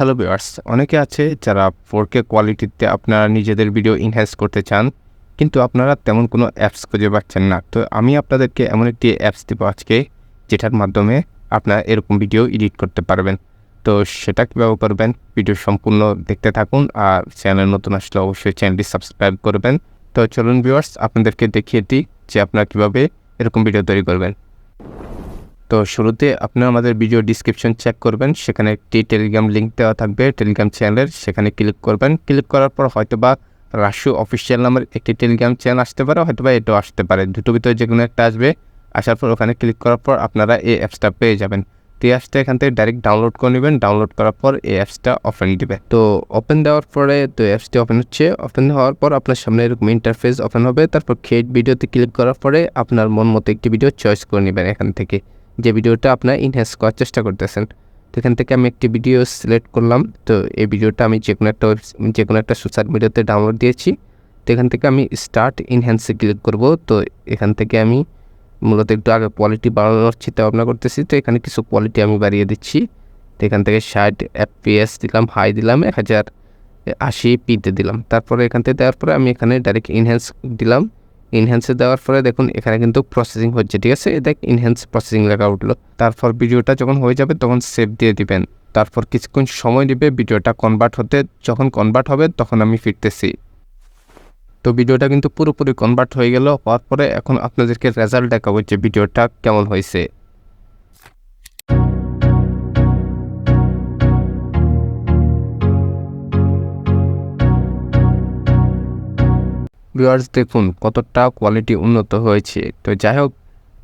Hello viewers, অনেকে আছে যারা 4K কোয়ালিটিতে আপনারা নিজেদের ভিডিও এনহ্যান্স করতে চান, কিন্তু আপনারা তেমন কোনো অ্যাপস খুঁজে পাচ্ছেন না। তো আমি আপনাদেরকে এমন একটি অ্যাপস দেবো আজকে, যেটার মাধ্যমে আপনারা এরকম ভিডিও এডিট করতে পারবেন। তো সেটা কীভাবে করবেন, ভিডিও সম্পূর্ণ দেখতে থাকুন। আর চ্যানেল নতুন আসলে অবশ্যই চ্যানেলটি সাবস্ক্রাইব করবেন। তো চলুন ভিউয়ার্স, আপনাদেরকে দেখিয়ে দিই যে আপনারা কীভাবে এরকম ভিডিও তৈরি করবেন। তো শুরুতে আপনারা আমাদের ভিডিও ডিসক্রিপশন চেক করবেন, সেখানে একটি টেলিগ্রাম লিঙ্ক দেওয়া থাকবে টেলিগ্রাম চ্যানেলের, সেখানে ক্লিক করবেন। ক্লিক করার পর হয়তোবা রাশু অফিসিয়াল নামের একটি টেলিগ্রাম চ্যানেল আসতে পারে, হয়তোবা এটাও আসতে পারে, দুটো ভিতরে যে কোনো একটা আসবে। আসার পর ওখানে ক্লিক করার পর আপনারা এই অ্যাপসটা পেয়ে যাবেন। তো এই অ্যাপসটা এখান থেকে ডাইরেক্ট ডাউনলোড করে নেবেন। ডাউনলোড করার পর এই অ্যাপসটা ওপেন দিবে। তো ওপেন দেওয়ার পরে তো অ্যাপসটি ওপেন হচ্ছে। ওপেন হওয়ার পর আপনার সামনে এরকম ইন্টারফেস ওপেন হবে। তারপর ক্রিয়েট ভিডিওতে ক্লিক করার পরে আপনার মন মতো একটি ভিডিও চয়েস করে নেবেন এখান থেকে, যে ভিডিওটা আপনার এনহ্যান্স করার চেষ্টা করতেছেন। তো এখান থেকে আমি একটি ভিডিও সিলেক্ট করলাম। তো এই ভিডিওটা আমি যে কোনো একটা সোশ্যাল মিডিয়াতে ডাউনলোড দিয়েছি। তো এখান থেকে আমি স্টার্ট এনহ্যান্সে ক্লিক করব। তো এখান থেকে আমি মূলত একটু আগে কোয়ালিটি বাড়ানোর চিন্তা ভাবনা করতেছি। তো এখানে কিছু কোয়ালিটি আমি বাড়িয়ে দিচ্ছি। তো এখান থেকে 60 FPS দিলাম, হাই দিলাম, 1080p দিলাম। তারপরে এখান থেকে দেওয়ার পরে আমি এখানে ডাইরেক্ট এনহ্যান্স দিলাম। এনহ্যান্সে দেওয়ার পরে দেখুন এখানে কিন্তু প্রসেসিং হচ্ছে, ঠিক আছে। দেখ এনহ্যান্স প্রসেসিং লেখা উঠলো। তারপর ভিডিওটা যখন হয়ে যাবে তখন সেভ দিয়ে দিবেন। তারপর কিছুক্ষণ সময় নেবে ভিডিওটা কনভার্ট হতে। যখন কনভার্ট হবে তখন আমি ফিরতেছি। তো ভিডিওটা কিন্তু পুরোপুরি কনভার্ট হয়ে গেল। হওয়ার পরে এখন আপনাদেরকে রেজাল্ট দেখাবো যে ভিডিওটা কেমন হয়েছে। ভিউয়ার্স দেখুন কতটা কোয়ালিটি উন্নত হয়েছে। তো যাই হোক,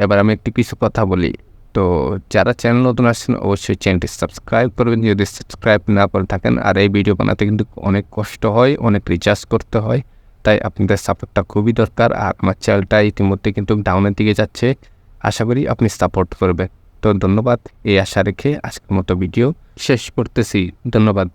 এবার আমি একটু কিছু কথা বলি। তো যারা চ্যানেল নতুন আসছেন অবশ্যই চ্যানেলটি সাবস্ক্রাইব করবেন যদি সাবস্ক্রাইব না করে থাকেন। আর এই ভিডিও বানাতে কিন্তু অনেক কষ্ট হয়, অনেক রিচার্জ করতে হয়, তাই আপনাদের সাপোর্টটা খুবই দরকার। আর আমার চ্যানেলটা ইতিমধ্যে কিন্তু ডাউনের দিকে যাচ্ছে, আশা করি আপনি সাপোর্ট করবেন। তো ধন্যবাদ, এই আশা রেখে আজকের মতো ভিডিও শেষ করতেছি। ধন্যবাদ।